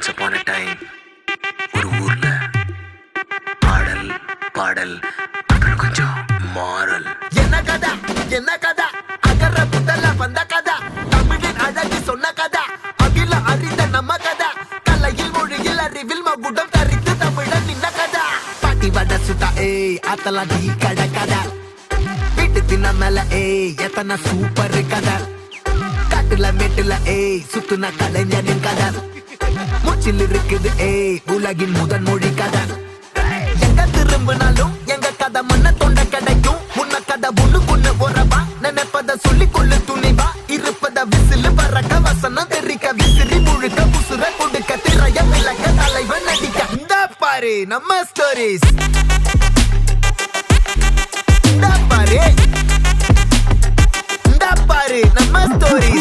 Once upon a time ஒரு ஊர்ல பாடல் பாடல் அப்புறம் கொஞ்சம் மாறல். என்ன கதை அகர புதல வந்த கதை, தமிழின் அழகு சொன்ன கதை, அகில அறிந்த நம்ம கதை, கலையில் மொழியில் அறிவில் மகுடம் தரித்து தமிழன் நின்ன கதை. பாட்டி வட சுட்டா அத்தலா டீ கடை கதை, வீட்டு தின்ன மேல எத்தனை சூப்பர் கதை, காட்டுல மேட்டுல சுத்துன கலைஞனின் கதை, மூச்சில் இருக்குது உலகின் முதன் மொழி கதை. எங்க திரும்பினாலும் எங்க கதை மண்ண தொண்ட கிடைக்கும், முன்ன கதை ஒண்ணு போறவா, நினைப்பத சொல்லி கொள்ளு துணிவா, இருப்பத விசிலு பறக்க வசனம் தெரிக்க விசிறி முழுக்க புசுர கொடுக்க திரைய விளக்க தலைவன் நடிக்க. இந்த பாரு நம்ம ஸ்டோரிஸ், இந்த பாரு நம்ம ஸ்டோரிஸ்.